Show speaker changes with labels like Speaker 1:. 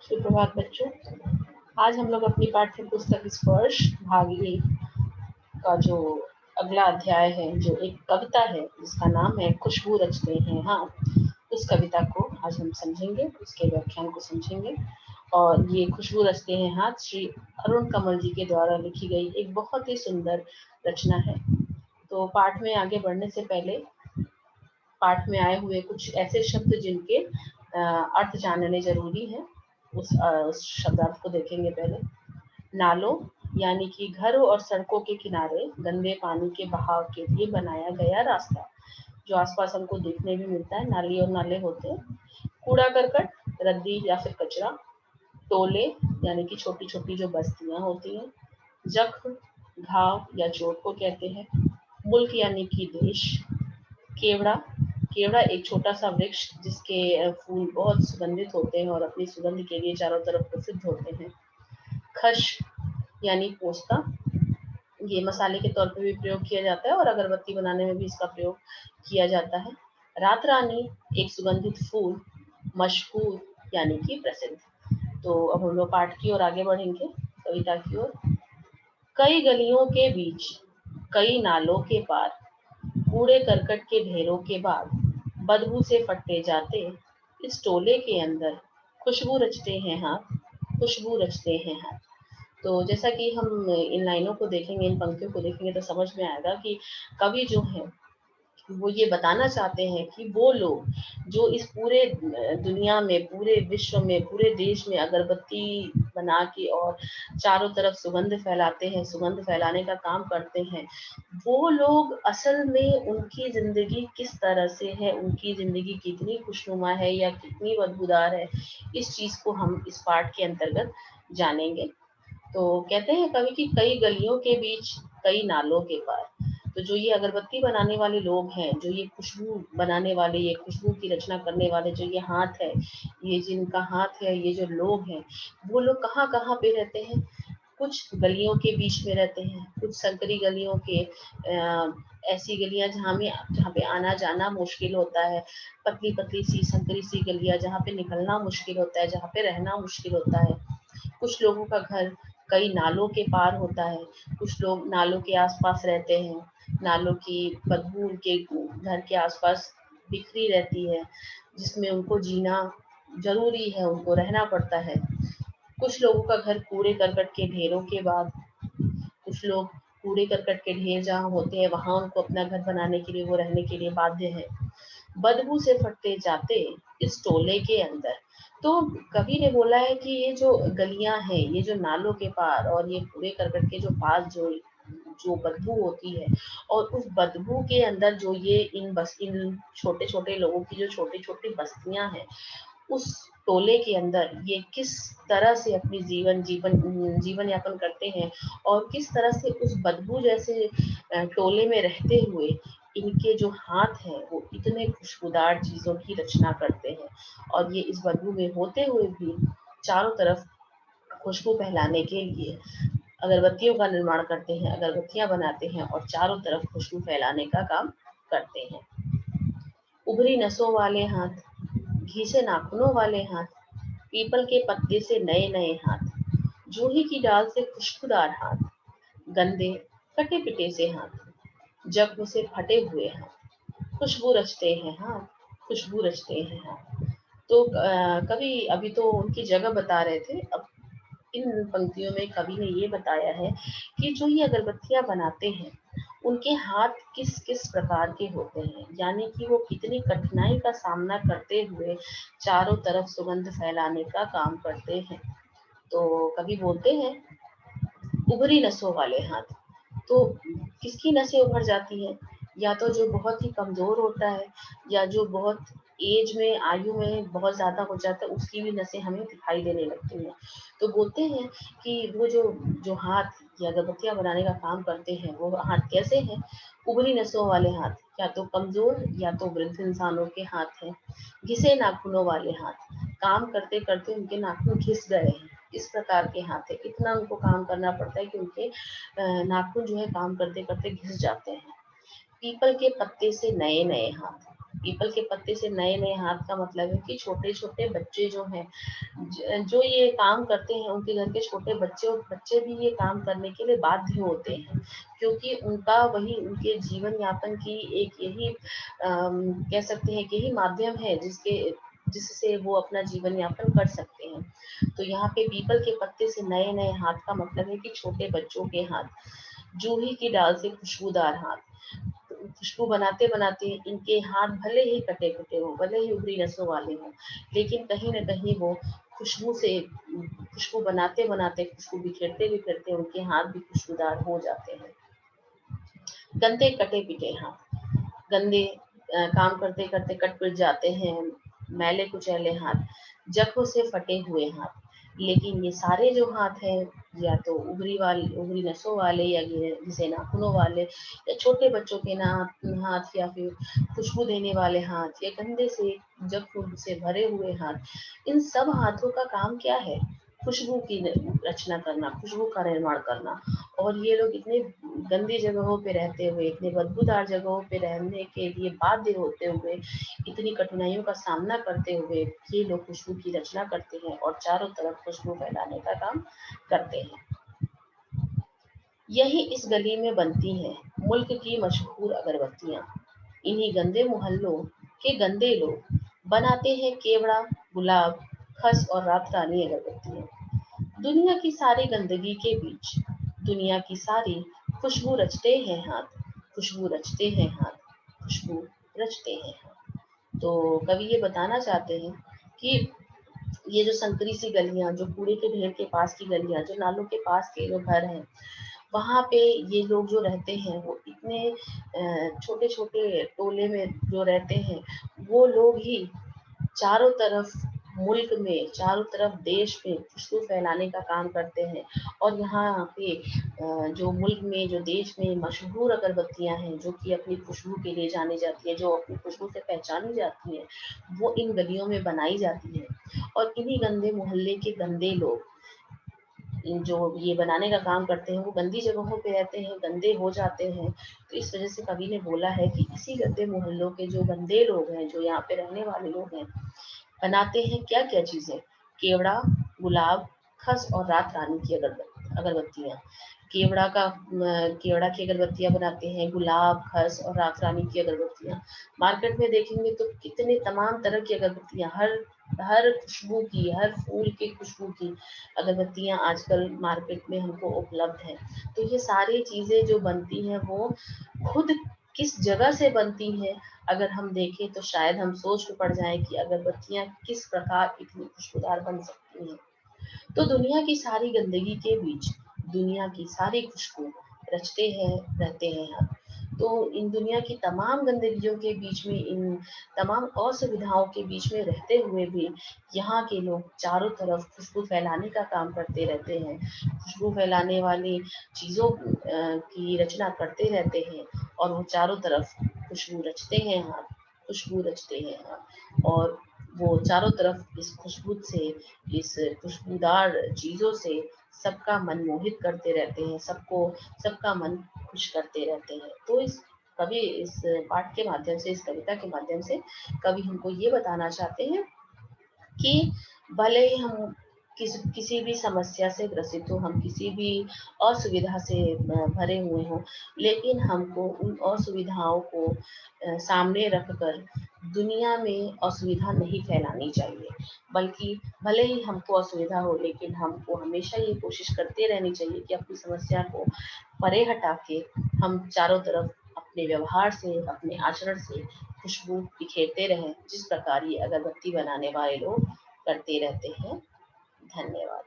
Speaker 1: सुप्रभात बच्चों। आज हम लोग अपनी पाठ्य पुस्तक स्पर्श भाग 1 का जो अगला अध्याय है, जो एक कविता है जिसका नाम है खुशबू रचते हैं हाथ, उस कविता को आज हम समझेंगे, उसके व्याख्यान को समझेंगे। और ये खुशबू रचते हैं हाथ श्री अरुण कमल जी के द्वारा लिखी गई एक बहुत ही सुंदर रचना है। तो पाठ में आगे बढ़ने से पहले पाठ में आए हुए कुछ ऐसे शब्द जिनके अर्थ जानने जरूरी है, उस शब्दार्थ को देखेंगे पहले। नालों यानी कि घरों और सड़कों के किनारे गंदे पानी के बहाव के लिए बनाया गया रास्ता, जो आसपास हमको देखने भी मिलता है। नाली और नाले होते हैं। कूड़ा करकट, रद्दी या फिर कचरा। टोले यानी कि छोटी छोटी जो बस्तियां होती हैं। जख्म, घाव या चोट को कहते हैं। मुल्क यानी कि देश। केवड़ा, केवड़ा एक छोटा सा वृक्ष जिसके फूल बहुत सुगंधित होते हैं और अपनी सुगंध के लिए चारों तरफ प्रसिद्ध होते हैं। खश यानी पोस्ता, ये मसाले के तौर पर भी प्रयोग किया जाता है और अगरबत्ती बनाने में भी इसका प्रयोग किया जाता है। रात रानी एक सुगंधित फूल, मशहूर यानी कि प्रसिद्ध। तो अब हम लोग पाठ की ओर आगे बढ़ेंगे, कविता की ओर। कई गलियों के बीच, कई नालों के पार, कूड़े करकट के ढेरों के बाद, बदबू से फटते जाते इस टोले के अंदर, खुशबू रचते हैं हाथ, खुशबू रचते हैं हाथ। तो जैसा कि हम इन लाइनों को देखेंगे, इन पंक्तियों को देखेंगे तो समझ में आएगा कि कवि जो है वो ये बताना चाहते हैं कि वो लोग जो इस पूरे दुनिया में, पूरे विश्व में, पूरे देश में अगरबत्ती बना के और चारों तरफ सुगंध फैलाते हैं, सुगंध फैलाने का काम करते हैं, वो लोग असल में उनकी जिंदगी किस तरह से है, उनकी जिंदगी कितनी खुशनुमा है या कितनी बदबूदार है, इस चीज को हम इस पाठ के अंतर्गत जानेंगे। तो कहते हैं कवि कि कई गलियों के बीच, कई नालों के पार। तो जो ये अगरबत्ती बनाने वाले लोग हैं, जो ये खुशबू बनाने वाले, ये खुशबू की रचना करने वाले जो ये हाथ है, ये जिनका हाथ है, ये जो लोग हैं, वो लोग कहाँ कहाँ पे रहते हैं। कुछ गलियों के बीच में रहते हैं, कुछ संकरी गलियों के, ऐसी गलियां जहाँ पे आना जाना मुश्किल होता है, पतली पतली सी संकरी सी गलियां जहाँ पे निकलना मुश्किल होता है, जहाँ पे रहना मुश्किल होता है। कुछ लोगों का घर कई नालों के पार होता है, कुछ लोग नालों के आसपास रहते हैं, नालों की बदबू उनके घर के आसपास बिखरी रहती है, जिसमें उनको जीना जरूरी है, उनको रहना पड़ता है। कुछ लोगों का घर कूड़े करकट के ढेरों के बाद, कुछ लोग कूड़े करकट के ढेर जहाँ होते हैं वहां उनको अपना घर बनाने के लिए, वो रहने के लिए बाध्य है। बदबू से फटते जाते इस टोले के अंदर। तो कवि ने बोला है कि ये जो गलियां हैं, ये जो नालों के पार और ये कूड़े करकट के जो पास जो जो बदबू होती है, और उस बदबू के अंदर जो ये इन छोटे छोटे लोगों की जो छोटी छोटी बस्तियां हैं, उस टोले के अंदर ये किस तरह से अपनी जीवन यापन करते हैं, और किस तरह से उस बदबू जैसे टोले में रहते हुए इनके जो हाथ हैं वो इतने खुशबूदार चीजों की रचना करते हैं, और ये इस बदबू में होते हुए भी चारों तरफ खुशबू फैलाने के लिए अगरबत्तियों का निर्माण करते हैं, अगरबत्तियां बनाते हैं और चारों तरफ खुशबू फैलाने का काम करते हैं। उभरी नसों वाले हाथ, घिसे नाखूनों वाले हाथ, पीपल के पत्ते से नए नए हाथ, जूही की डाल से खुशबूदार हाथ, गंदे कटे पिटे से हाथ, जख्म से फटे हुए हाथ, खुशबू रचते हैं हाथ, खुशबू रचते हैं हाथ। तो कवि अभी तो उनकी जगह बता रहे थे, अब इन पंक्तियों में कवि ने ये बताया है कि जो ये अगरबत्तियां बनाते हैं उनके हाथ किस किस प्रकार के होते हैं, यानी कि वो कितनी कठिनाई का सामना करते हुए चारों तरफ सुगंध फैलाने का काम करते हैं। तो कवि बोलते हैं उभरी नसों वाले हाथ। तो किसकी नसें उभर जाती हैं? या तो जो बहुत ही कमजोर होता है, या जो बहुत एज में, आयु में बहुत ज्यादा हो जाता है, उसकी भी नसें हमें दिखाई देने लगती हैं। तो बोलते हैं कि वो जो जो हाथ या अगरबत्तियां बनाने का काम करते हैं, वो हाथ कैसे हैं? उभरी नसों वाले हाथ, या तो कमजोर या तो वृद्ध इंसानों के हाथ हैं। घिसे नाखूनों वाले हाथ, काम करते करते उनके नाखून घिस गए हैं, इस प्रकार के हाथ है। इतना उनको काम करना पड़ता है कि उनके नाखून जो है काम करते करते घिस जाते हैं। पीपल के पत्ते से नए नए हाथ, पीपल के पत्ते से नए नए हाथ का मतलब है कि छोटे छोटे बच्चे जो हैं, जो ये काम करते हैं, उनके घर के छोटे बच्चे और बच्चे भी ये काम करने के लिए बाध्य होते हैं, क्योंकि उनका वही उनके जीवन यापन की एक यही कह सकते हैं कि यही माध्यम है जिससे वो अपना जीवन यापन कर सकते हैं। तो यहाँ पे पीपल के पत्ते से नए नए हाथ का मतलब है कि छोटे बच्चों के हाथ, जूही की डाल से खुशबूदार हाथ। तो खुशबू बनाते बनाते इनके हाथ भले ही कटे कटे हों, भले ही उभरी नसों वाले हों, लेकिन कहीं न कहीं वो खुशबू से खुशबू बनाते बनाते, खुशबू बिखेरते बिखेरते उनके हाथ भी खुशबूदार हो जाते हैं। गंदे कटे पिटे हाथ, गंदे काम करते करते कट पिट जाते हैं, मैले कुचैले हाथ, जख्म से फटे हुए हाथ। लेकिन ये सारे जो हाथ हैं, या तो उभरी नसों वाले, या घिसे नाखूनों वाले, या छोटे बच्चों के ना हाथ, या फिर खुशबू देने वाले हाथ, या गंदे से जख्म से भरे हुए हाथ, इन सब हाथों का काम क्या है? खुशबू की रचना करना, खुशबू का निर्माण करना। और ये लोग इतने गंदी जगहों पे रहते हुए, इतने बदबूदार जगहों पे रहने के लिए बाध्य होते हुए, इतनी कठिनाइयों का सामना करते हुए ये लोग खुशबू की रचना करते हैं और चारों तरफ खुशबू फैलाने का काम करते हैं। यही इस गली में बनती हैं मुल्क की मशहूर अगरबत्तियां। इन्हीं गंदे मोहल्लों के गंदे लोग बनाते हैं केवड़ा, गुलाब, खस और रात रानी अगरबत्तियां। दुनिया की सारी गंदगी के बीच दुनिया की सारी खुशबू रचते हैं हाथ, खुशबू रचते हैं हाथ, खुशबू रचते हैं हाथ। तो कवि ये बताना चाहते हैं कि ये जो संकरी सी गलियां, जो कूड़े के ढेर के पास की गलियां, जो नालों के पास के जो घर हैं, वहाँ पे ये लोग जो रहते हैं वो इतने छोटे छोटे टोले में जो रहते हैं, वो लोग ही चारों तरफ मुल्क में, चारों तरफ देश में खुशबू फैलाने का काम करते हैं। और यहाँ पे जो मुल्क में, जो देश में मशहूर अगरबत्तियां हैं, जो कि अपनी खुशबू के लिए जानी जाती है, जो अपनी खुशबू से पहचानी जाती है, वो इन गलियों में बनाई जाती है। और इन्हीं गंदे मोहल्ले के गंदे लोग जो ये बनाने का काम करते हैं, वो गंदी जगहों पे रहते हैं, गंदे हो जाते हैं। तो इस वजह से कवि ने बोला है कि इसी गंदे मोहल्लों के जो गंदे लोग हैं, जो यहाँ पे रहने वाले लोग हैं, बनाते हैं क्या क्या चीजें? केवड़ा, गुलाब, खस और रात रानी की अगरबत्तियां। केवड़ा की अगरबत्तियां बनाते हैं, गुलाब, खस और रात रानी की अगरबत्तियां। मार्केट में देखेंगे तो कितने तमाम तरह की अगरबत्तियां, हर हर खुशबू की, हर फूल की खुशबू की अगरबत्तियां आजकल मार्केट में हमको उपलब्ध है। तो ये सारी चीजें जो बनती हैं, वो खुद किस जगह से बनती हैं, अगर हम देखें तो शायद हम सोच में पड़ जाएं कि अगरबत्तियां किस प्रकार इतनी खुशबूदार बन सकती हैं। तो दुनिया की सारी गंदगी के बीच दुनिया की सारी खुशबू रचते हैं, रहते हैं हम। तो इन दुनिया की तमाम गंदगियों के बीच में, इन तमाम असुविधाओं के बीच में रहते हुए भी यहाँ के लोग चारों तरफ खुशबू फैलाने का काम करते रहते हैं। खुशबू फैलाने वाली चीजों की रचना करते रहते हैं, और वो चारों तरफ खुशबू रचते हैं हाथ, खुशबू रचते हैं हाथ। और वो चारों तरफ इस खुशबू से, इस खुशबूदार चीजों से सबका मन मोहित करते रहते हैं, सबका मन खुश करते रहते हैं। तो इस पाठ के माध्यम से, इस कविता के माध्यम से कवि हमको ये बताना चाहते हैं कि भले ही हम किसी भी समस्या से ग्रसित हो, हम किसी भी असुविधा से भरे हुए हों, लेकिन हमको उन असुविधाओं को सामने रखकर दुनिया में असुविधा नहीं फैलानी चाहिए। बल्कि भले ही हमको असुविधा हो, लेकिन हमको हमेशा ये कोशिश करते रहनी चाहिए कि अपनी समस्या को परे हटा के हम चारों तरफ अपने व्यवहार से, अपने आचरण से खुशबू बिखेरते रहें, जिस प्रकार ये अगरबत्ती बनाने वाले लोग करते रहते हैं। धन्यवाद।